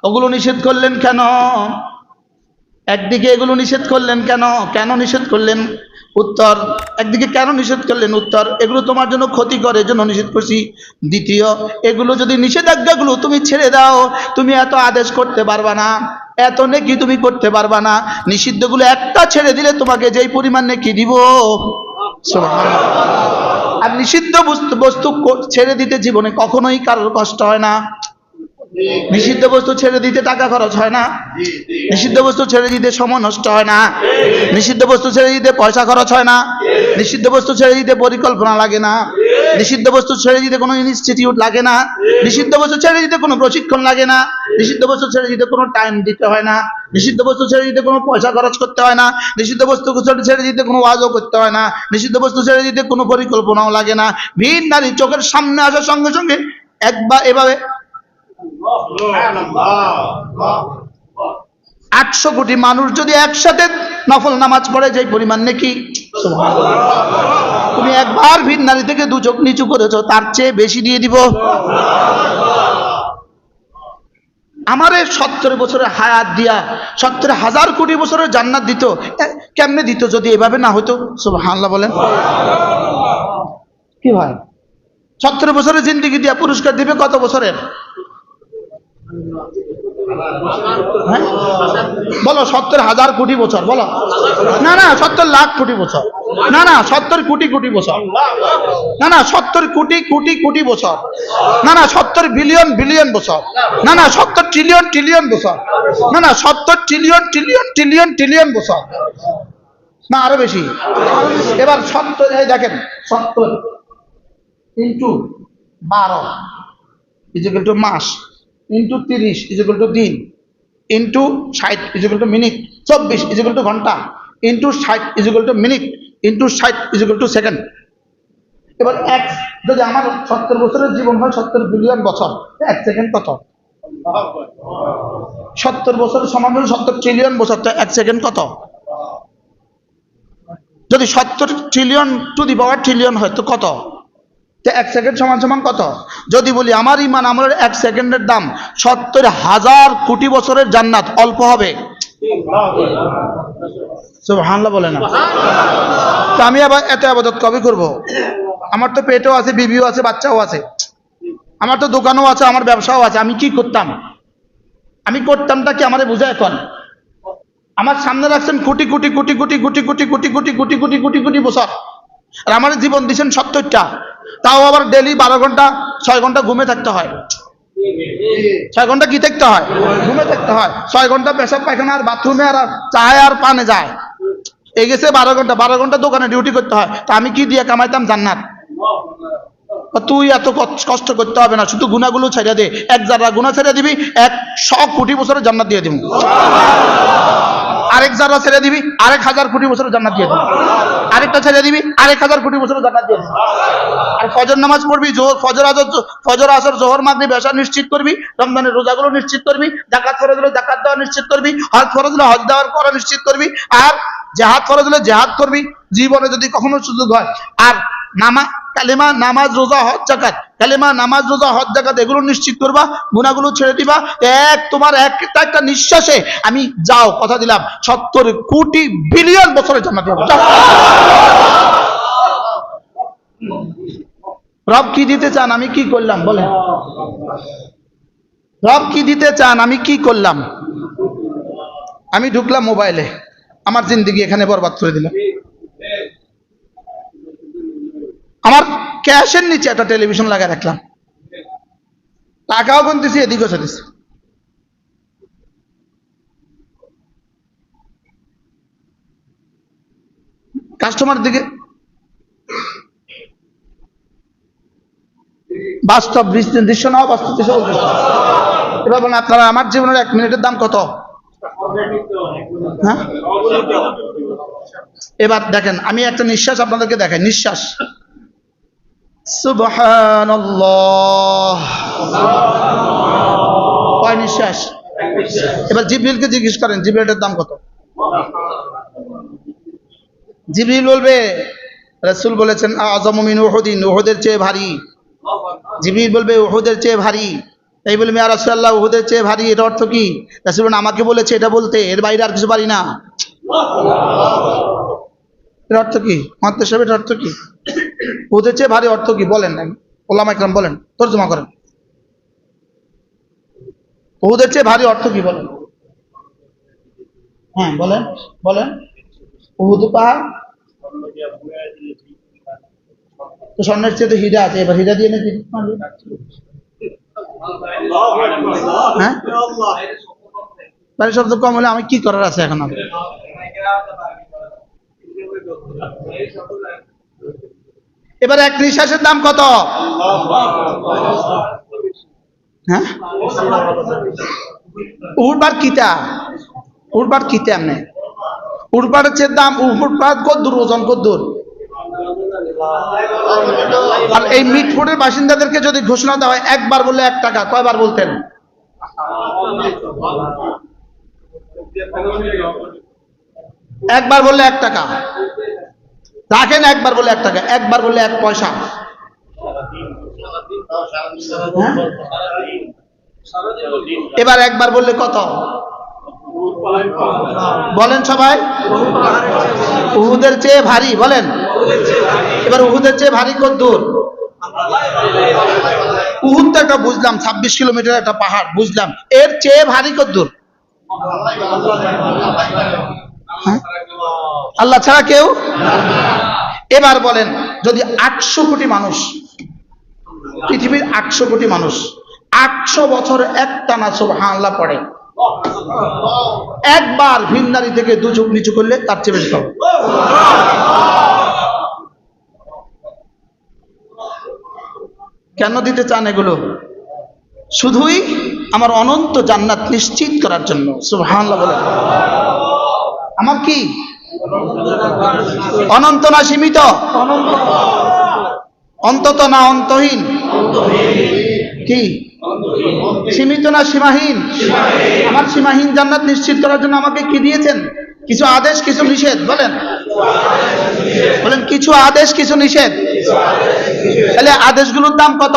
ওগুলো নিষেধ করলেন কেন? একদিকে এগুলো নিষেধ করলেন কেন? কেন নিষেধ করলেন? উত্তর, একদিকে কেন নিষেধ করলেন? উত্তর, এগুলো তোমার জন্য ক্ষতি করে, এজন্য নিষেধ করছি। দ্বিতীয়, এগুলো যদি নিষেধাজ্ঞাগুলো তুমি ছেড়ে দাও, তুমি এত আদেশ করতে পারবা না, এত নেকি তুমি করতে পারবা না। নিষিদ্ধগুলো একটা ছেড়ে দিলে তোমাকে যেই পরিমাণ নেকি দিব, সুবহানাল্লাহ। আর নিষিদ্ধ বস্তু বস্তু ছেড়ে দিতে জীবনে কখনোই কারোর কষ্ট হয় না। নিষিদ্ধ বস্তু ছেড়ে দিতে টাকা খরচ হয় না, নিষিদ্ধ বস্তু ছেড়ে দিতে সময় নষ্ট হয় না, নিষিদ্ধ বস্তু ছেড়ে দিতে পয়সা খরচ হয় না, নিষিদ্ধ বস্তু ছেড়ে দিতে পরিকল্পনা লাগে না, নিষিদ্ধ বস্তু ছেড়ে দিতে কোনো ইনস্টিটিউট লাগে না, নিষিদ্ধ বস্তু ছেড়ে দিতে কোনো প্রশিক্ষণ লাগে না, নিষিদ্ধ বস্তু ছেড়ে দিতে কোনো টাইম দিতে হয় না, নিষিদ্ধ বস্তু ছেড়ে দিতে কোনো পয়সা খরচ করতে হয় না, নিষিদ্ধ বস্তু ছেড়ে দিতে কোনো ওয়াজও করতে হয় না, নিষিদ্ধ বস্তু ছেড়ে দিতে কোনো পরিকল্পনাও লাগে না। ভিন নারী চোখের সামনে আসার সঙ্গে সঙ্গে একবার এভাবে 800 কোটি মানুষ যদি একসাথে নফল নামাজ পড়ে যে পরিমাণ নাকি, তুমি একবার ভিন নারী থেকে 2 চোখ নিচু করেছো, তার চেয়ে বেশি দিয়ে দিব। আমারে 70 বছরের হায়াত দিয়া 70,000 কোটি বছরের জান্নাত দিত, কেমনে দিত যদি এভাবে না হতো? সুবহানাল্লাহ বলেন। কি ভাই, 70 বছরের জিন্দেগি দিয়া পুরস্কার দিবে কত বছরের? হ্যাঁ বলো, 70,000 কোটি বছর বলো। না না, 70 লাখ কোটি বছর। না না, 70 কোটি কোটি বছর। না না, 70 কোটি কোটি কোটি বছর। না না, 70 বিলিয়ন বিলিয়ন বছর। না না, 70 ট্রিলিয়ন ট্রিলিয়ন বছর। না না, 70 ট্রিলিয়ন ট্রিলিয়ন ট্রিলিয়ন ট্রিলিয়ন বছর। না আরো বেশি। এবার 70, এই দেখেন, 70 ইন্টু 12 ইকুয়াল টু মাস, ইন্টু 30 ইকুয়াল টু দিন, into 60 equal to minute, 24 equal to ঘন্টা, into 60 equal to minute, into 60 equal to second. এবার এক, যদি আমার 70 বছরের জীবন হয় 70 বিলিয়ন বছর, 1 সেকেন্ড কত? 70 বছরের সমান হলো 70 ট্রিলিয়ন বছর, তো 1 সেকেন্ড কত? যদি 70 trillion to the power trillion হয় তো কত? 1 সেকেন্ড সমান সমান কত? যদি বলি আমার ইমান আমলের 1 সেকেন্ডের দাম 70,000 কোটি বছরের জান্নাত, অল্প হবে? সুবহানাল্লাহ বলে না। তো আমি আবার এত ইবাদত কবে করব? আমার তো পেটও আছে, বিবিও আছে, বাচ্চাও আছে, আমার তো দোকানও আছে, আমার ব্যবসাও আছে। আমি কি করতাম? আমি করতামটা কি আমারে বুঝায় এখন? আমার সামনে রাখছেন কোটি কোটি কোটি কোটি কোটি কোটি কোটি কোটি কোটি কোটি কোটি কোটি বছর, আর আমার জীবন দিচ্ছেন 70টা, তাও আবার ডেলি 12 ঘন্টা 6 ঘন্টা ঘুমে থাকতে হয়। 6 ঘন্টা কি থাকতে হয়? ঘুমে থাকতে হয়। 6 ঘন্টা পেশাব পায়খানা আর বাথরুমে আর চায় আর পানে যায়, এই গেছে 12 ঘন্টা। 12 ঘন্টা দোকানে ডিউটি করতে হয়। তা আমি কি দিয়ে কামাইতাম জান্নাত? তুই এত কষ্ট করতে হবে না, শুধু গুনাহগুলো ছেড়ে দে। 1 জারা গুনাহ ছেড়ে দিবি, 100 কোটি বছরের জান্নাত দিয়ে দিব। আরেক জারা ছেড়ে দিবি, 1000 কোটি বছরের জান্নাত দিয়ে দিব। আরেকটা ছেড়ে দিবি, 1000 কোটি বছরের জান্নাত দিয়ে দিব। আর ফজর নামাজ পড়বি, ফজর আসর জোহর মাগরিব এশা নিশ্চিত করবি, রমজানের রোজাগুলো নিশ্চিত করবি, যাকাত ফরজ হলে যাকাত দেওয়া নিশ্চিত করবি, হজ ফরজ হলে হজ দেওয়ার করা নিশ্চিত করবি, আর জিহাদ ফরজ হলে জিহাদ করবি জীবনে যদি কখনো সুযোগ হয়। আর কালেমা, নামাজ, রোজা, হজ, যাকাত, কালেমা, নামাজ, রোজা, হজ, যাকাত এগুলো নিশ্চিত করবা, গুনাহগুলো ছেড়ে দিবা। তোমার একটা নিঃশ্বাসে আমি যাও কথা দিলাম 70 কোটি বিলিয়ন বছরের জান্নাত হবে। রব কি দিতে চান, আমি কি করলাম বলেন? রব কি দিতে চান, আমি কি করলাম? আমি ঢুকলাম মোবাইলে, আমার জিন্দেগি এখানে বরবাদ করে দিলাম। আমার ক্যাশের নিচে একটা টেলিভিশন লাগায় রাখলাম, টাকাও গুনতেছি, এদিকেও চলেছি। কাস্টমার দিকে বাস্তব দৃশ্য নাও, বাস্তব দৃশ্য। এবার বলেন আপনারা, আমার জীবনের 1 মিনিটের দাম কত? হ্যাঁ, এবার দেখেন, আমি একটা নিঃশ্বাস আপনাদেরকে দেখাই। নিঃশ্বাস, সুবহানাল্লাহ, কয় নিঃশ্বাস? এবার জিবরিলকে জিজ্ঞেস করেন জিবরিলের দাম কত? জিবরিল বলবে, রাসূল বলেছেন আযমু মিন উহুদিন, উহুদের চেয়ে ভারী। জিবরিল বলবে উহুদের চেয়ে ভারী। এই বলে ইয়া রাসূলুল্লাহ উহুদের চেয়ে ভারী, এর অর্থ কি? রাসূল বলেন আমাকে বলেছে এটা বলতে, এর বাইরে আর কিছু পারি না। এর অর্থ কি? মাত্র সাহেব এর অর্থ কি? উহুদের চেয়ে ভারী অর্থ কি বলেন, ওলামা ইকরাম বলেন, তরজমা করেন। উহুদের চেয়ে ভারী অর্থ কি বলেন? হ্যাঁ বলেন বলেন। উহুদ পাহাড় তো স্বর্ণের চেয়ে তো হীরা আছে, এবার হীরা দিয়ে নাকি হ্যাঁ শব্দ কম হলে আমি কি করার আছে এখন? এবার এক নিঃশ্বাসের দাম কত? হ্যাঁ উড়বার কিতা, উড়বার কিতা এমনি উড়বারের চেয়ে দাম, উড়বার কদ্দুর ওজন কদ্দুর? আর এই মিটফোর্ডের বাসিন্দাদেরকে যদি ঘোষণা দেওয়া হয় একবার বললে 1 টাকা, কয়বার বলতেন? একবার বললে 1 টাকা রাখেন, একবার বললে 1 টাকা, একবার বললে 1 পয়সা। এবার একবার বললে কত বলেন সবাই? উহুদের চেয়ে ভারী বলেন। এবার উহুদের চেয়ে ভারী কদ্দুর? উহুদ তো একটা বুঝলাম 26 কিলোমিটার একটা পাহাড় বুঝলাম, এর চেয়ে ভারী কদ্দুর? আল্লাহ ছাড়া কেউ? এবার বলেন যদি 800 কোটি মানুষ, পৃথিবীর 800 কোটি মানুষ 800 বছর একটানা সুবহানাল্লাহ পড়ে, একবার ভিন্নারি থেকে 2 চোখ নিচু করলে তার চেয়ে বেশি পাবে। কেন দিতে চান এগুলো? শুধুই আমার অনন্ত জান্নাত নিশ্চিত করার জন্য। সুবহানাল্লাহ বলেন। আমার কি অনন্ত না সীমিত? অন্তত না অন্তহীন? কি সীমিত না সীমাহীন? আমার সীমাহীন জান্নাত নিশ্চিত করার জন্য আমাকে কি দিয়েছেন? কিছু আদেশ কিছু নিষেধ। বলেন বলেন কিছু আদেশ কিছু নিষেধ। তাহলে আদেশগুলোর দাম কত?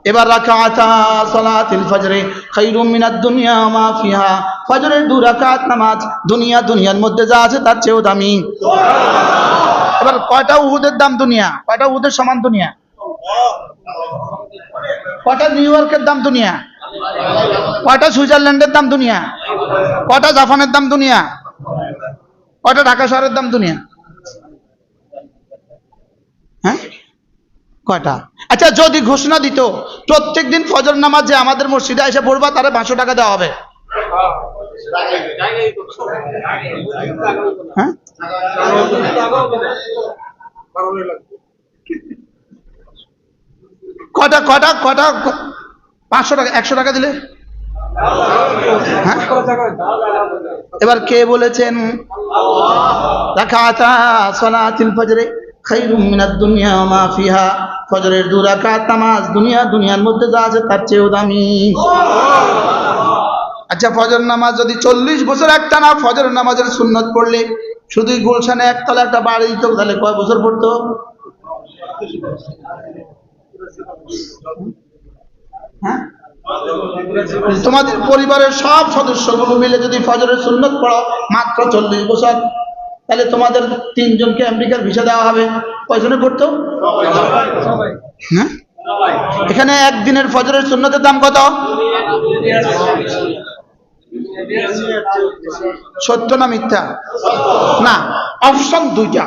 এবার রাকাতা সালাতুল ফজরে খায়রুম মিনাদ দুনিয়া মা ফিহা, ফজরের 2 রাকাত নামাজ দুনিয়ার মধ্যে যা আছে তার চেয়েও দামি। এবার কয়টা উহুদের দাম দুনিয়া? কয়টা উহুদের সমান দুনিয়া? কয়টা নিউ ইয়র্কের দাম দুনিয়া? কয়টা সুইজারল্যান্ডের দাম দুনিয়া? কয়টা জাপানের দাম দুনিয়া? কয়টা ঢাকা শহরের দাম দুনিয়া? হ্যাঁ কয়টা? আচ্ছা যদি ঘোষণা দিত প্রত্যেকদিন ফজর নামাজ যে আমাদের মসজিদে এসে পড়বা তারে 500 টাকা দেওয়া হবে, হ্যাঁ কয়টা কয়টা কয়টা 500 টাকা 100 টাকা দিলে? হ্যাঁ এবার কে বলেছেন রাকাতা সালাতুল ফজরে খায়রুম মিনাদ দুনিয়া মা ফিহা, ফজরের 2 রাকাত নামাজ দুনিয়ার মধ্যে যা আছে তার চেয়েও দামি। আচ্ছা ফজর নামাজ যদি 40 বছর একটানা ফজর নামাজের সুন্নত পড়লে শুধুই গুলশানে একতলা একটা বাড়ি দিত, তাহলে কয় বছর পড়তো? হ্যাঁ তোমাদের পরিবারের সব সদস্যগুলো মিলে যদি ফজরের সুন্নত পড়ো মাত্র 40 বছর, তাহলে তোমাদের 3 জনকে আমেরিকার ভিসা দেওয়া হবে। কয়জনে পড়তো? হ্যাঁ এখানে একদিনের ফজরের সুন্নতের দাম কত? সত্য না মিথ্যা? না, অপশন 2টা,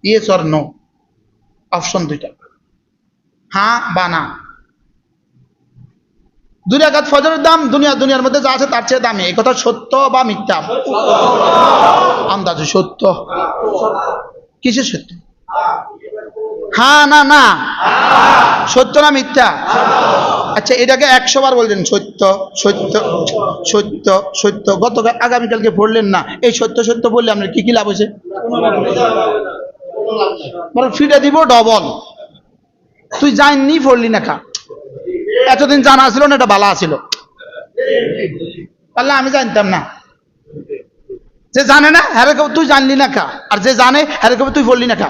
ইয়েস অর নো, অপশন 2টা, হ্যাঁ বা না। 2 রাকাত ফজরের দাম দুনিয়ার মধ্যে যা আছে তার চেয়ে দামি, এই কথা সত্য বা মিথ্যা? আন্দাজে সত্য। কিসের সত্য? হ্যাঁ না না, সত্য না মিথ্যা? আচ্ছা এটাকে 100 বার বললেন সত্য সত্য সত্য সত্য, গত আগামীকালকে পড়লেন না, এই সত্য সত্য বললে আপনার কি কি লাভ হয়েছে? বরং ফিরে দিব ডবল। তুই জাননি পড়লি না কা, এতদিন জানা ছিল না, এটা বালা ছিল, পারলে আমি জানতাম না। যে জানে না হ্যারে কবে তুই জানলি না কা, আর যে জানে হ্যারে কবে তুই পড়লি না কা।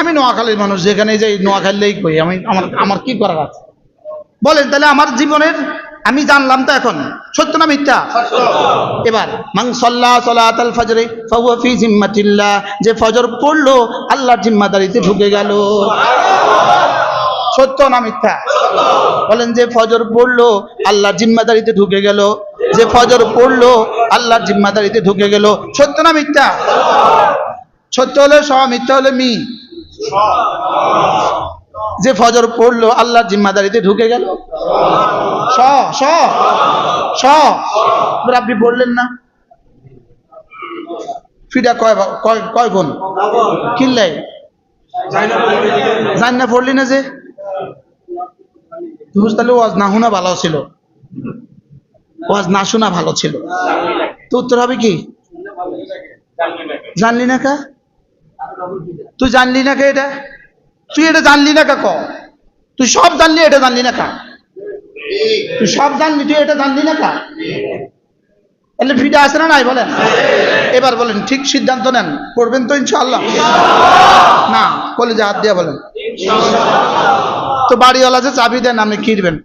আমি নোয়াখালীর মানুষ, যেখানে যাই নোয়াখালীই কই, আমি আমার কি করার আছে বলেন? তাহলে আমার জীবনের আমি জানলাম তো এখন, সত্য না মিথ্যা? এবার মান সাল্লা সালাতাল ফজরে ফাহুয়া ফি জিম্মাতিল্লাহ, যে ফজর পড়লো আল্লাহর জিম্মাদারিতে ঢুকে গেল। সত্য না মিথ্যা বলেন? যে ফজর পড়লো আল্লাহর জিম্মাদারিতে ঢুকে গেল, যে ফজর পড়লো আল্লাহর জিম্মাদারিতে ঢুকে গেল। সত্য না মিথ্যা? সত্য হলে স, মিথ্যা হলে মি। যে ফজর পড়লো আল্লাহর জিম্মাদারিতে ঢুকে গেল, স স স। আপনি পড়লেন না, ফিটা কয় গুণ কিনলে জান না, পড়লি না যে, তাহলে ওয়াজ না শোনা ভালো ছিল, ওয়াজ না শোনা ভালো ছিল। তো উত্তর হবে কি? জানলি না কা? তুই জানলি না কে? এটা তুই এটা জানলি না কা? তুই সব জানলি, এটা জানলি না কা? তুই সব জানলি, তুই এটা জানলি না কা? তাহলে ফিটা আছে না নাই বলেন? এবার বলেন, ঠিক সিদ্ধান্ত নেন, পড়বেন তো ইনশাআল্লাহ? না, কলেজে হাত দিয়া বলেন। তো বাড়িওয়ালা যে চাবি দেন, আপনি কি দিবেন?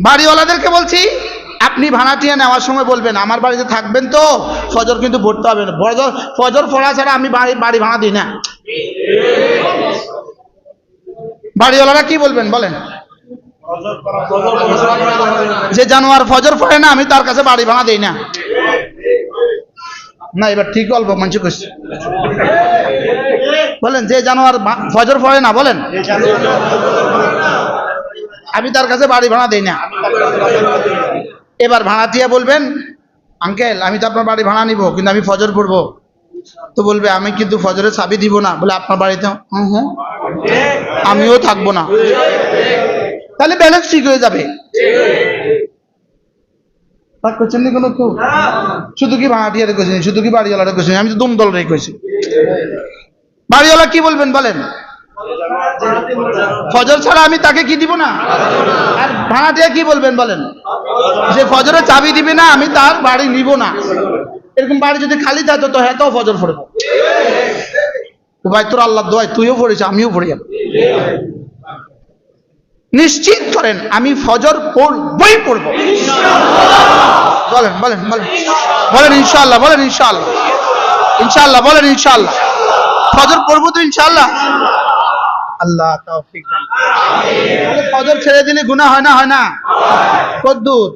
বাড়িওয়ালাদেরকে বলছি, আপনি ভাড়াটিয়া নেওয়ার সময় বলবেন আমার বাড়িতে থাকবেন তো, ফজর কিন্তু পড়তে হবে না। ফজর পড়া ছাড়া আমি বাড়ি ভাড়া দিই না। বাড়িওয়ালারা কি বলবেন বলেন? যে জানোয়ার ফজর পড়ে না, আমি তার কাছে বাড়ি ভাড়া দিই না। না, এবার ঠিক অল্প মানুষ করছে বলেন, যে জানোয়ার ফজর পড়ে না, বলেন আমি তার কাছে বাড়ি ভাড়া দেই না। এবার ভাড়াটিয়া বলবেন, আঙ্কেল আমি তো আপনার বাড়ি ভাড়া নিব, কিন্তু আমি ফজর পড়বো। তো বলবে, আমি কিন্তু ফজরের চাবি দিব না। বলে, আপনার বাড়িতে? হ্যাঁ, আমিও থাকবো না। তাহলে ব্যালেন্স ঠিক হয়ে যাবে। শুধু কি ভাড়াটিয়ারে কইছি, শুধু কি বাড়িওয়ালারে কইছি? আমি তো দুম দল রে কইছি। বাড়িওয়ালা কি বলবেন বলেন? ফজর ছাড়া আমি তাকে কি দিব না। আর ভাড়াটিয়া কি বলবেন বলেন? যে ফজরে চাবি দিবে না, আমি তার বাড়ি নিব না। এরকম বাড়ি যদি খালি থাকতো তো হ্যাঁ, তো ফজর পড়ব। ভাই তোর আল্লাহ দোয়ায় তুইও পড়িস, আমিও পড়ি। নিশ্চিত করেন আমি ফজর পড়বই পড়ব। বলেন বলেন বলেন বলেন ইনশাআল্লাহ, বলেন ইনশাআল্লাহ, ইনশাআল্লাহ বলেন ইনশাআল্লাহ। ফজর পড়বো তো ইনশাআল্লাহ। আল্লাহ তৌফিক দান। তাহলে ফজর ছেড়ে দিলে গুনাহ হয় না? হয় না? কদ্দুর?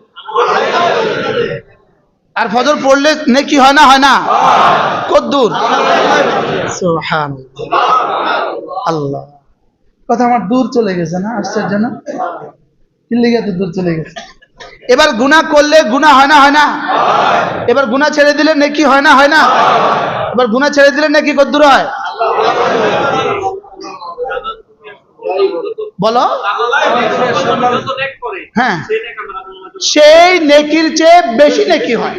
আর ফজর পড়লে নেকি হয় না? হয় না? কদ্দুর? সুবহানাল্লাহ। আল্লাহ, কথা আমার দূর চলে গেছে না? আশ্চর্য না? কি লিগে এত দূর চলে গেছে? এবার গুনাহ করলে গুনাহ হয় না? হয় না? এবার গুনাহ ছেড়ে দিলে নেকি হয় না? হয় না? এবার গুনাহ ছেড়ে দিলে নেকি কদ্দুর হয়? বলো। হ্যাঁ, সেই নেকির চেয়ে বেশি নেকি হয়।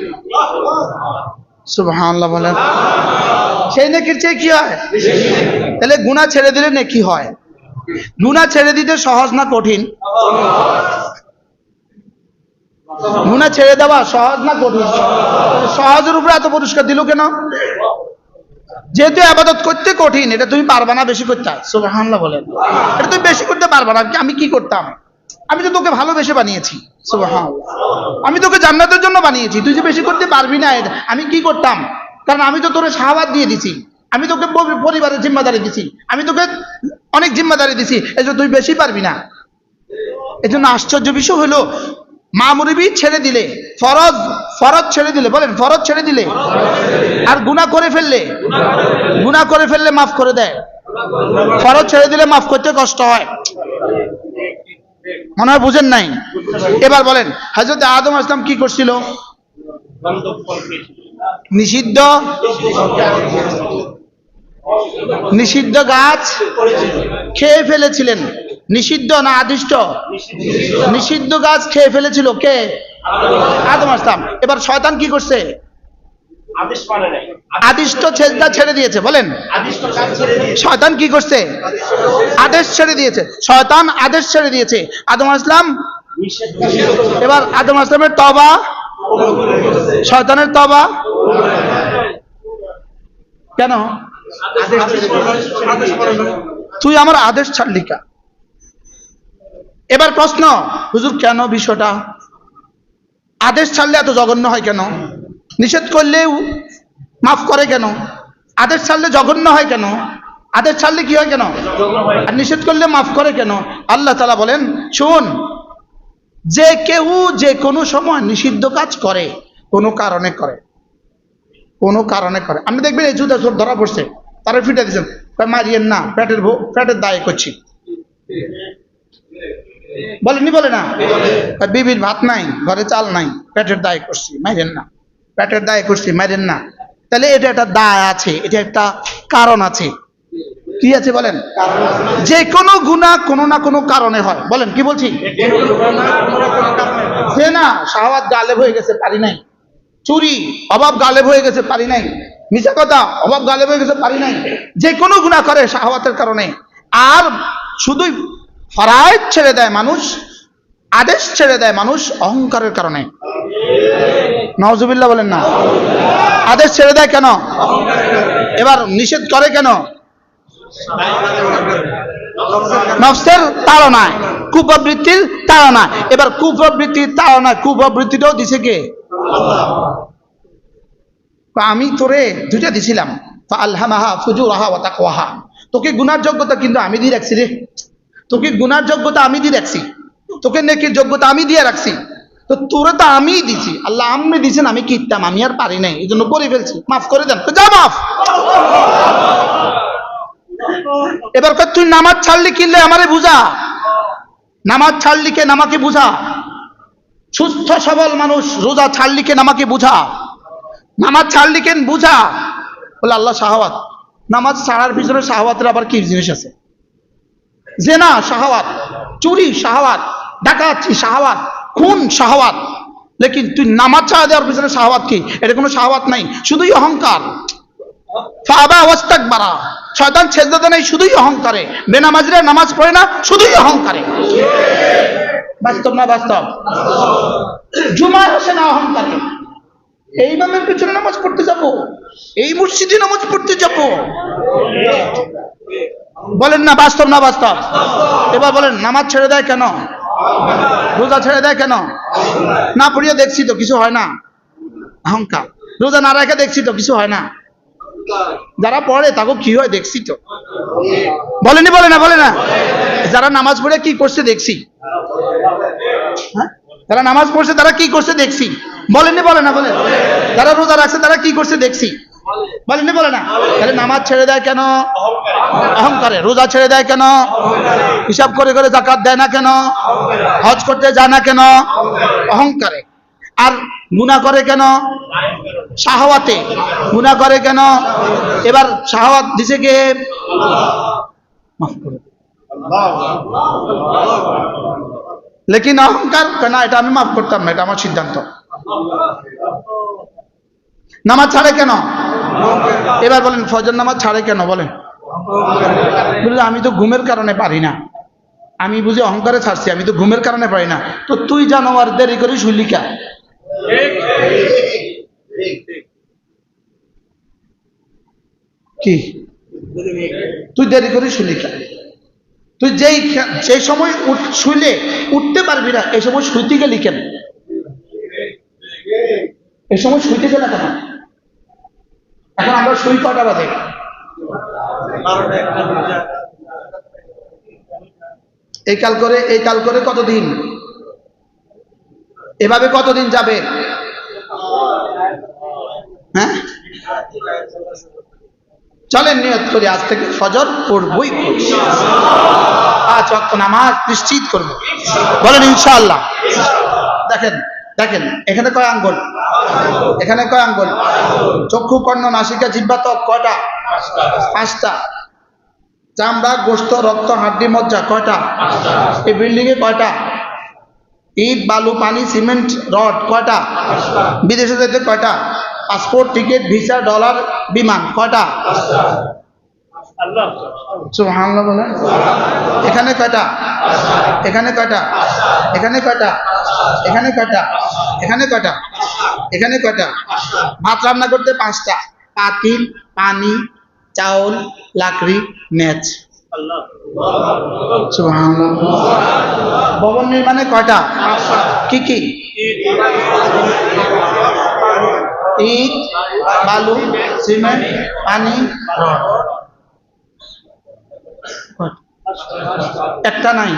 সুবহানাল্লাহ বলেন। সেই নেকির চেয়ে কি হয়? তাহলে গুনাহ ছেড়ে দিলে নেকি হয়। গুনাহ ছেড়ে দিতে সহজ না কঠিন? গুনাহ ছেড়ে দেওয়া সহজ না কঠিন? সহজের উপরে এত পুরস্কার দিল কেন? যেহেতু ইবাদত করতে কঠিন, এটা তুমি পারবা না বেশি করতে। সুবহানাল্লাহ বলেন। এটা তুমি বেশি করতে পারবা না। আমি কি করতাম? আমি তো তোকে ভালোবেসে বানিয়েছি। সুবহানাল্লাহ। আমি তোকে জান্নাতের জন্য বানিয়েছি, তুই যে বেশি করতে পারবি না, এটা আমি কি করতাম? কারণ আমি তো তোরে শাহাওয়াত দিয়ে দিছি, আমি তোকে পরিবারের জিম্মাদারি দিছি, আমি তোকে অনেক জিম্মাদারি দিছি, এজন্য তুই বেশি পারবি না। এজন্য আশ্চর্য বিষয় হলো, মামুরিবি ছেড়ে দিলে, ফরজ ছেড়ে দিলে, বলেন ফরজ ছেড়ে দিলে আর গুনাহ করে ফেললে মাফ করে দেয়। ফরজ ছেড়ে দিলে মাফ করতে কষ্ট হয়, মনে হয় বুঝেন নাই। এবার বলেন, হযরত আদম আলাইহিস সালাম কি করছিল? নিষিদ্ধ গাছ খেয়ে ফেলেছিলেন। নিষিদ্ধ না আদিষ্ট? নিষিদ্ধ গাছ খেয়ে ফেলেছিল কে? আদম আলাইহিস সালাম। এবার শয়তান কি করছে? আদিষ্ট সেজদা ছেড়ে দিয়েছে। বলেন, শয়তান কি করছে? আদেশ ছেড়ে দিয়েছে। শয়তান আদেশ ছেড়ে দিয়েছে, আদম আলাইহিস সালাম। এবার আদম আলাইহিস সালামের তওবা শয়তানের তওবা কেন? তুই আমার আদেশ ছাড়লি কা? এবার প্রশ্ন, হুজুর কেন বিষয়টা? আদেশ ছাড়লে এত জঘন্য হয় কেন? নিষেধ করলেও মাফ করে কেন? আদেশ ছাড়লে জঘন্য হয় কেন? আদেশ ছাড়লে কি হয় কেন? আর নিষেধ করলে মাফ করে কেন? আল্লাহ তাআলা বলেন, শুন, যে কেউ যে কোনো সময় নিষিদ্ধ কাজ করে কোনো কারণে করে, কোনো কারণে করে। আপনি দেখবেন এই জুতা চোর ধরা পড়ছে, তারা ফিটে দিচ্ছেন, মারিয়েন না, পেটের দায়ে করছি, বলেননি? বলে না? বিবির ভাত নাই, ঘরে চাল নাই, পেটের দায় করছি, মাইরেন না, পেটের দায় করছি, মাইরেন না। তাহলে এটা একটা দায় আছে, এটা একটা কারণ আছে। কি আছে বলেন? যে কোনো গুনাহ কোনো না কোনো কারণে হয়। বলেন, কি বলছি? যে না শাহওয়াত গালেব হয়ে গেছে, পারি নাই। চুরি অভাব গালেব হয়ে গেছে, পারি নাই। মিছা কথা অভাব গালেব হয়ে গেছে, পারি নাই। যে কোনো গুনাহ করে শাহওয়াতের কারণে। আর শুধুই ফরজ ছেড়ে দেয় মানুষ, আদেশ ছেড়ে দেয় মানুষ অহংকারের কারণে। নাউজুবিল্লাহ বলেন না? আদেশ ছেড়ে দেয় কেন? এবার নিষেধ করে কেন? নফসের তাড়নায়, কুপ্রবৃত্তির তাড়নায়। এবার কুপ্রবৃত্তির তাড়নায় কুপ্রবৃত্তিটাও দিছে কে? আমি তোরে দুইটা দিছিলাম, ফাআলহামাহা ফুজুরাহা ওয়া তাকওয়াহা। তোকে গুনার যোগ্যতা কিন্তু আমি দিয়ে রাখছি রে, তোকে গুনার যোগ্যতা আমি দিয়ে রাখছি, তোকে নেকির যোগ্যতা আমি দিয়ে রাখছি। তো তোরে তো আমিই দিছি, আল্লাহ আপনি দিয়েছেন, আমি কিনতাম, আমি আর পারি নাই, এই জন্য করে ফেলছি, মাফ করে দেন। তো যা মাফ। এবার তুই নামাজ ছাড়লি কিনলে আমারে বুঝা, নামাজ ছাড়লি কেন আমাকে বুঝা। সুস্থ সবল মানুষ রোজা ছাড়লি কেন আমাকে বুঝা, নামাজ ছাড়লি কেন বুঝা। বলে আল্লাহ শাহওয়াত, নামাজ ছাড়ার পিছনে শাহওয়াতের আবার কি জিনিস আছে? জেনা শাহওয়াত, চুরি শাহওয়াত, ডাকাতি শাহওয়াত, খুন শাহওয়াত। লেকিন তুই নামাজ ছাড়া দেওয়ার পিছনে শাহওয়াত কি? এটা কোনো শাহওয়াত নাই, শুধুই অহংকার। ফাবা ওয়াস্তাকবারা, শয়তান ছেজদা নেই, শুধুই অহংকারে। বেনামাজিরা নামাজ পড়ে না, শুধুই অহংকারে। বাস্তব না বাস্তব? জুমায় আসে না অহংকারে। এই ইমামের পেছনে নামাজ পড়তে যাব, এই মসজিদে নামাজ পড়তে যাব, বলেন না বাস্তব না বাস্তব? এবার বলেন, নামাজ ছেড়ে দেয় কেন? রোজা ছেড়ে দেয় কেন? না পড়িয়ে দেখছি তো কিছু হয় না, অহংকার। রোজা না রেখে দেখছি তো কিছু হয় না, যারা পড়ে তাকে কি হয় দেখছি তো। বলেনি? বলে না? বলে না? যারা নামাজ পড়ে কি করছে দেখছি, হ্যাঁ, যারা নামাজ পড়ছে তারা কি করছে দেখছি। বলেনি? বলে না? বলে যারা রোজা রাখছে তারা কি করছে দেখছি। বলেনি? বলে না? তাহলে নামাজ ছেড়ে দেয় কেন? অহংকারে। রোজা ছেড়ে দেয় কেন? হিসাব করে করে যাকাত দেয় না কেন? হজ করতে যায় না কেন? অহংকারে। আর গুনাহ করে কেন? শাহওয়াতে। গুনাহ করে কেন? এবার শাহওয়াত দিছে কে? মাফ করে। লেকিন অহংকার না, এটা আমি মাফ করতাম না, এটা আমার সিদ্ধান্ত। নামাজ ছাড়ে কেন? এবার বলেন, ফজর নামাজ ছাড়ে কেন? বলেন। আমি তো ঘুমের কারণে পারি না। আমি বুঝি অহংকারে ছাড়ছি, আমি তো ঘুমের কারণে পারি না। তো তুই জানোয়ার দেরি করে শুইলি কা? কি তুই দেরি করে শুইলি কা? তুই যেই সময় শুইলে উঠতে পারবি না, এই সময় শুইতে গেলি কেন? এই সময় শুইতে গেলে কেন? এখন আমরা শুই কটা বাজে? এই কাল করে কতদিন? এভাবে কতদিন যাবে? হ্যাঁ, চলেন নিয়ত করি, আজ থেকে ফজর পড়বই, 5 ওয়াক্ত নামাজ নিশ্চিত করবো। বলেন ইনশাআল্লাহ। দেখেন দেখেন, এখানে কয় আঙ্গুল? এখানে কয় আঙ্গুল? চক্ষু, কর্ণ, নাসিকা, জিহ্বা, ত্বক কয়টা? 5টা। চামড়া, গোশত, রক্ত, হাড্ডি, মজ্জা কয়টা? এই বিল্ডিং এ কয়টা? ইট, বালু, পানি, সিমেন্ট, রড কয়টা? বিদেশে যেতে কয়টা? পাসপোর্ট, টিকিট, ভিসা, ডলার, বিমান কয়টা? সুবহানাল্লাহ বলেন। এখানে কয়টা? এখানে কয়টা? এখানে কয়টা? এখানে কয়টা? এখানে কয়টা? এখানে কয়টা? ভাত রান্না করতে 5টা: পাতিল, পানি, চাউল, লাকড়ি, মেজ। সুবহানাল্লাহ। ভবন নির্মাণে কয়টা? কি কি? ইট, বালু, সিমেন্ট, পানি, রড। একটা নাই,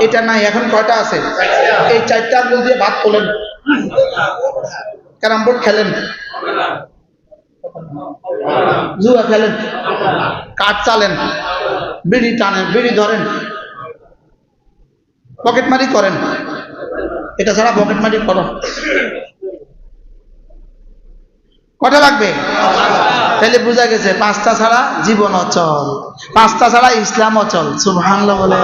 এটা নাই। এখন কয়টা আছে? এই 4টা আঙ্গুল দিয়ে ভাত তোলেন, ক্যারাম বোর্ড খেলেন, জুয়া খেলেন, কাঠ চালেন, বিড়ি টানেন, বিড়ি ধরেন, পকেটমারি করেন। এটা ছাড়া পকেটমারি করো, কটা লাগবে? তাহলে বোঝা গেছে 5টা ছাড়া জীবন অচল, 5টা ছাড়া ইসলাম অচল। সুবহানাল্লাহ বলে।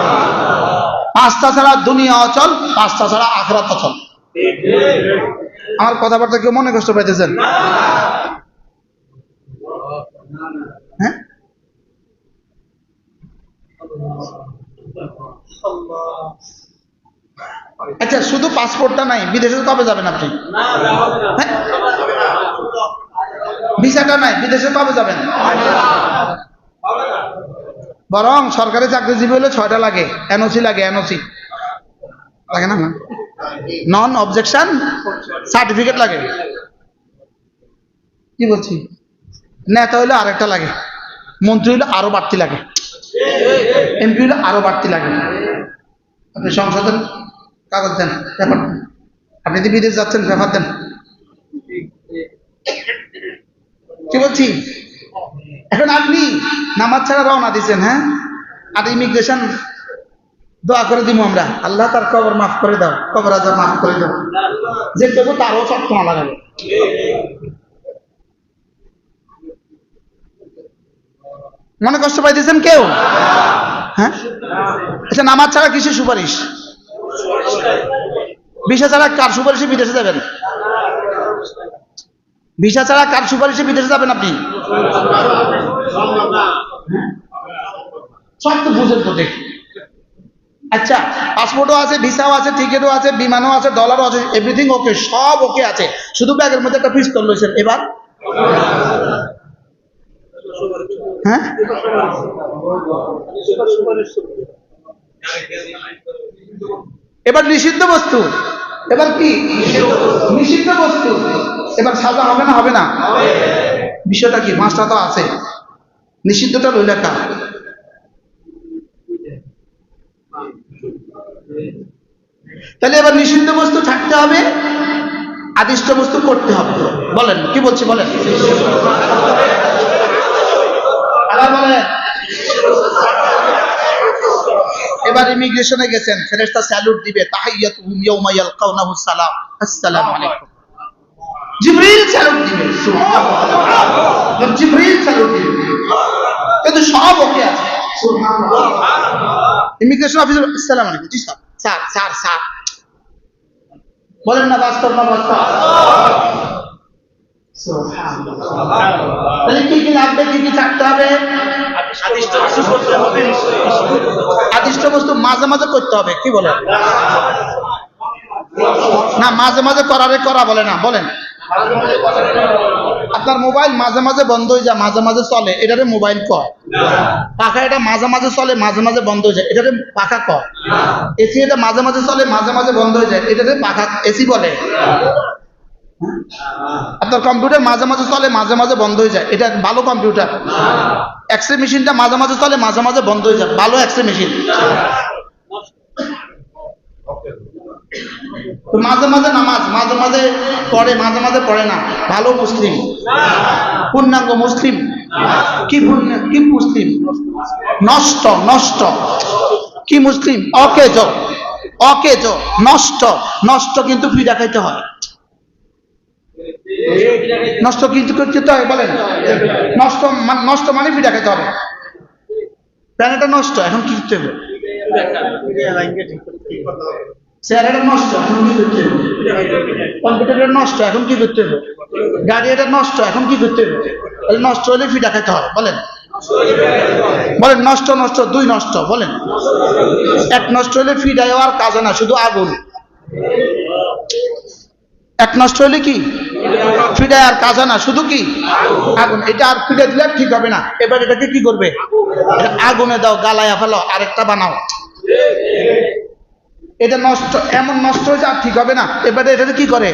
5টা ছাড়া দুনিয়া অচল, 5টা ছাড়া আখিরাত অচল। আমার কথাবার্তা কেউ মনে কষ্ট পাইতেছেন? হ্যাঁ, আচ্ছা, শুধু পাসপোর্টটা নাই, বিদেশে কবে যাবেন আপনি? হ্যাঁ, ভিসাটা নাই, বিদেশে কবে যাবেন? বরং সরকারি চাকরিজীবী হলে 6টা লাগে, এনওসি লাগে, এনওসি লাগে না? নন অবজেকশন সার্টিফিকেট লাগে। কি বলছি? নেতা হইলে আরেকটা লাগে, মন্ত্রী হইলে আরো বাড়তি লাগে, এমপি হইলে আরো বাড়তি লাগে। আপনি সংসদের কাগজ দেন, পেপার দেন। আপনি যদি বিদেশ যাচ্ছেন, পেপার দেন। কি বলছি? এখন আপনি নামাজ ছাড়া রওনা দিচ্ছেন, হ্যাঁ, আর ইমিগ্রেশন দোয়া করে দিব আমরা, আল্লাহ তার কবর মাফ করে দাও, কবর আজাব মাফ করে দাও, যে দেবো তারও সব তোমার লাগাবে। মনে কষ্ট পাইতেছেন কেউ? হ্যাঁ, আচ্ছা, নামাজ ছাড়া কিসের সুপারিশ? ভিসা ছাড়া কার সুপারিশে বিদেশে যাবেন? ভিসা ছাড়া কার সুপারিশে বিদেশে যাবেন আপনি? সব তো বুঝেন তো দেখি। আচ্ছা, পাসপোর্টও আছে, ভিসাও আছে, টিকিটও আছে, বিমানও আছে, ডলারও আছে, এভরিথিং ওকে, সব ওকে আছে, শুধু ব্যাগের মধ্যে একটা পিস্তল লইছেন। এবার হ্যাঁ, এবার নিষিদ্ধ বস্তু, এবার কি নিষিদ্ধ বস্তু, এবার সাজা হবে না? হবে না? বিষয়টা কি? মাসটা তো আছে, নিষিদ্ধটা লইল লেখা। তাহলে এবার নিষিদ্ধ বস্তু থাকতে হবে, আদিষ্ট বস্তু করতে হবে। বলেন, কি বলছি বলেন? আবার বলেন। এবার ইমিগ্রেশনে গেছেন, ফেরেশতা স্যালুট দিবে, তাহিয়াতুহুম ইয়াওমা ইয়ালকাউনাহু সালাম, আসসালামু আলাইকুম। জিবরিল স্যালুট দিবে, সুবহানাল্লাহ, জিবরিল স্যালুট দিবে, কিন্তু সব ওকে আছে। সুবহানাল্লাহ। ইমিগ্রেশন অফিসার, আসসালামু আলাইকুম। জি স্যার, স্যার স্যার স্যার বলেন না, বাস্তব না বাস্তব? তাহলে কি কি লাগবে, কি কি থাকতে হবে? আদিষ্ট বস্তু মাঝে মাঝে করতে হবে। কি বলেন? না, মাঝে মাঝে করারে করা বলে না, বলেন। আপনার মোবাইল মাঝে মাঝে বন্ধ হয়ে যায়, মাঝে মাঝে চলে, এটারে মোবাইল কয়। পাখা এটা মাঝে মাঝে চলে, মাঝে মাঝে বন্ধ হয়ে যায়, এটারে পাখা কয়। এসি এটা মাঝে মাঝে চলে, মাঝে মাঝে বন্ধ হয়ে যায়, এটারে পাখা এসি বলে। আপনার কম্পিউটার মাঝে মাঝে চলে, মাঝে মাঝে বন্ধ হয়ে যায়, এটা ভালো কম্পিউটার। এক্সরে মেশিনটা মাঝে মাঝে চলে, মাঝে মাঝে বন্ধ হয়ে যায়, ভালো এক্সরে মেশিন। মাঝে মাঝে নামাজ মাঝে মাঝে পড়ে, মাঝে মাঝে পড়ে না, ভালো মুসলিম, পূর্ণাঙ্গ মুসলিম। কি কি মুসলিম? নষ্ট, নষ্ট। কি মুসলিম? অকেজ, অকেজ, নষ্ট, নষ্ট, কিন্তু ফিডা খাইতে হয়। নষ্ট কিন্তু করতে হয়, বলেন। নষ্ট, নষ্ট মানে ফিডা খাইতে হবে। প্ল্যানেটটা নষ্ট, এখন কি করতে হবে? চেয়ারটা নষ্ট, এখন কি করতে হবে? কম্পিউটারটা নষ্ট, এখন কি করতে হবে? গাড়ি এটা নষ্ট, এখন কি করতে হবে? নষ্ট হলে ফিডা খাইতে হবে, বলেন। বলেন, নষ্ট নষ্ট, দুই নষ্ট, বলেন। এক নষ্ট হলে ফিডা আর কাজে না, শুধু আগুন। এক নষ্ট হলে কি ফিডা আর কাজা না, শুধু কি আগুন। এটা আর ফিডা দিলে ঠিক হবে না, এবার এটাকে কি করবে, এটা আগুনে দাও, গালায়া ফেলো, আরেকটা বানাও। এটা নষ্ট, এমন নষ্ট হয়েছে আর ঠিক হবে না, এবারে এটাকে কি করে।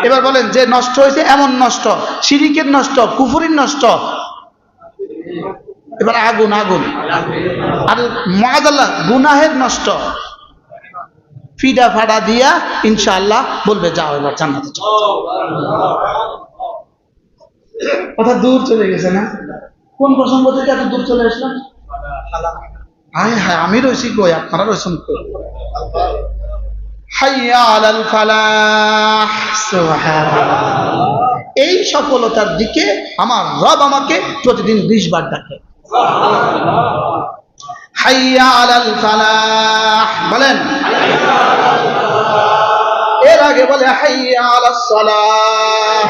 এবার বলেন যে নষ্ট হয়েছে এমন নষ্ট, শিরিকের নষ্ট, কুফরির নষ্ট, এবার আগুন আগুন। আর মাযাল্লাহ গুনাহের নষ্ট, ফিডা ফাড়া দিয়া ইনশাআল্লাহ বলবে যাও এবার জান্নাতে চলো। কথা দূর চলে গেছে না? কোন প্রসঙ্গ থেকে এত দূর চলে আসলাম? হায় হায়, আমি রয়েছি কই, আপনারা রয়েছেন কই? হাইয়া আলাল ফালাহ, সুবহানাল্লাহ। এই সফলতার দিকে আমার রব আমাকে প্রতিদিন 20 বার ডাকে। হাইয়া আলাল ফালাহ বলেন, এর আগে বলে হাইয়া আলাস সালাহ।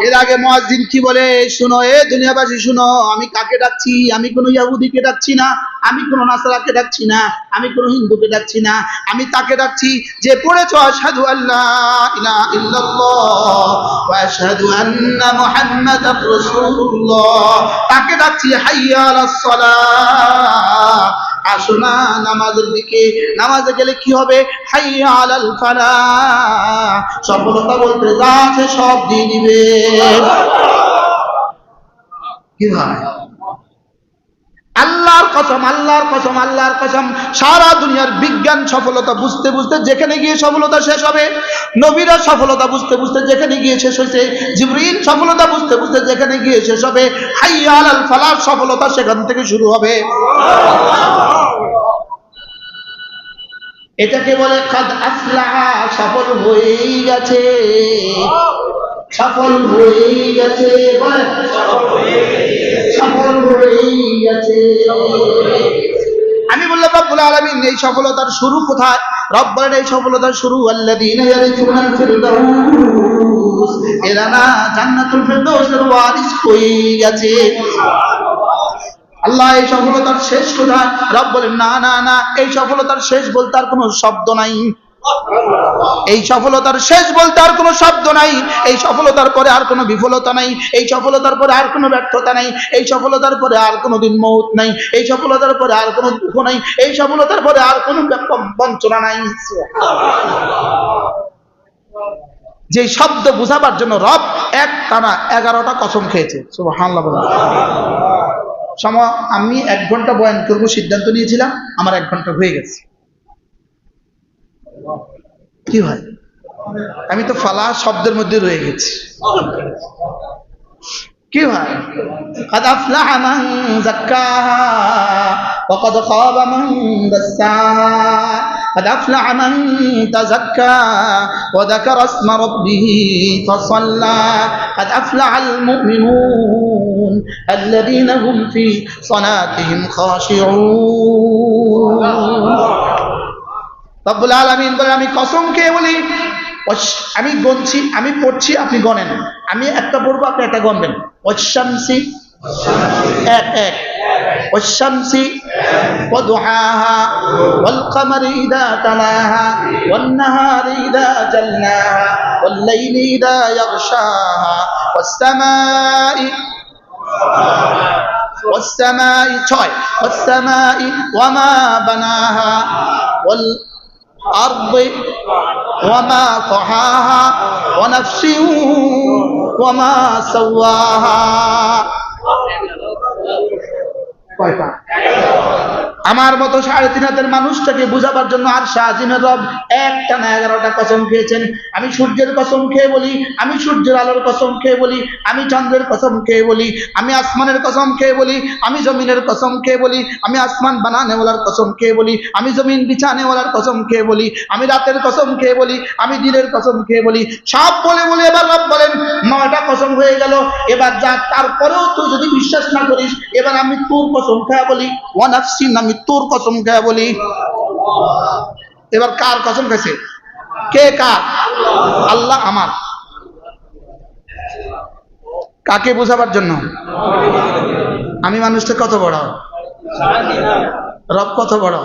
এর আগে মুয়াজ্জিন কি বলে, শুনো এ দুনিয়াবাসী শুনো, আমি কাকে ডাকছি? আমি কোনো ইহুদিকে ডাকছি না, আমি কোনো নাসারাকে ডাকছি না, আমি কোনো হিন্দুকে ডাকছি না, আমি তাকে ডাকছি যে পড়েছো আশহাদু আল্লা ইলাহা ইল্লাল্লাহ ওয়া আশহাদু আন্না মুহাম্মাদার রাসূলুল্লাহ। তাকে ডাকছি হাইয়া আলাস সালাহ, আসো না নামাজের দিকে। নামাজে গেলে কি হবে? হাইয়া আলাল ফালাহ, সফলতা বলতে যা আছে সব দিয়ে দিবে। কি ভাই, আল্লাহর কসম, আল্লাহর কসম, আল্লাহর কসম, সারা দুনিয়ার বিজ্ঞান সফলতা বুঝতে বুঝতে যেখানে গিয়ে সফলতা শেষ হবে, নবীরা সফলতা বুঝতে বুঝতে যেখানে গিয়ে শেষ হয়েছে, জিবরিল সফলতা বুঝতে বুঝতে যেখানে গিয়ে শেষ হবে, হাইয়া আলাল ফালাহ সফলতা সেখান থেকে শুরু হবে। এটাকে বলে কাদ আফলাহা, সফল হয়েই গেছে, সফল হয়েই গেছে, বলেন সফল হয়েই গেছে। আমি বললাম রব্বুল আলামিন এই সফলতার শুরু কোথায়? রব বলেন এই সফলতার শুরু আল্লাযীনা ইয়ারিসুনাল ফিরদাউস, এরা না জান্নাতুল ফিরদাউসের ওয়ারিস হয়ে গেছে। আল্লাহ এই সফলতার শেষ কোথায়? রব বলেন না না না, এই সফলতার শেষ বলতে আর কোনো শব্দ নাই, এই সফলতার শেষ বলতে আর কোনো শব্দ নাই, এই সফলতার পরে আর কোনো বিফলতা নাই, এই সফলতার পরে আর কোনো ব্যর্থতা নাই, এই সফলতার পরে আর কোনো দিন মউত নাই, এই সফলতার পরে আর কোনো দুঃখ নাই, এই সফলতার পরে আর কোনো বঞ্চনা নাই। যে শব্দ বুঝাবার জন্য রব এক টানা 11টা কসম খেয়েছে। সুবহানাল্লাহ। আমি 1 ঘন্টা বয়ান করবো সিদ্ধান্ত নিয়েছিলাম, আমার 1 ঘন্টা হয়ে গেছে। কি হয়, আমি তো ফালাহ শব্দের মধ্যে রয়ে গেছি। কি হয়, قد أفلح من زكاها وقد خاب من دساها قد أفلح من تزكى وذكر اسم ربه فصلى قد أفلح المؤمنون الذين هم في صلاتهم خاشعون। রব্বুল আলামিন বলেন আমি কসম খেয়ে বলি, আমি গণছি, আমি পড়ছি, আপনি গণেন, আমি একটা পড়বো আপনি একটা গণবেন। ওয়াশ-শামসি, এক এক, ওয়াশ-শামসি ওয়া দুহাহা ওয়াল কমারি ইযা তালাহা ওয়ান নাহারি ইযা জাল্লাহা ওয়াল লাইলি ইযা ইয়াগশাহা ওয়াস সামাই والسماء ছয় والسماء وما بناها والأرض وما طحاها ونفس وما سواها। আমার মতো 3.5 হাতের মানুষটাকে বুঝাবার জন্য আর শাহজিনের রব একটানা 11টা কসম খেয়েছেন। আমি সূর্যের কসম খেয়ে বলি, আমি সূর্যের আলোর কসম খেয়ে বলি, আমি চন্দ্রের কসম খেয়ে বলি, আমি আসমানের কসম খেয়ে বলি, আমি জমিনের কসম খেয়ে বলি, আমি আসমান বানানেওয়ালার কসম খেয়ে বলি, আমি জমিন বিছানেওয়ালার কসম খেয়ে বলি, আমি রাতের কসম খেয়ে বলি, আমি দিনের কসম খেয়ে বলি। সব বলে বলে এবার রব বলেন 9টা কসম হয়ে গেল। এবার যা, তারপরেও তুই যদি বিশ্বাস না করিস, এবার আমি তোর কসম খেয়ে বলি, ওয়া নাফসিন, আমি তোর কসম খেয়ে বলি। এবার কার কসম খেয়েছে? কে কার? আল্লাহ আমার। কাকে বোঝাবার জন্য? আমি মানুষটা কত বড়, রব কত বড়।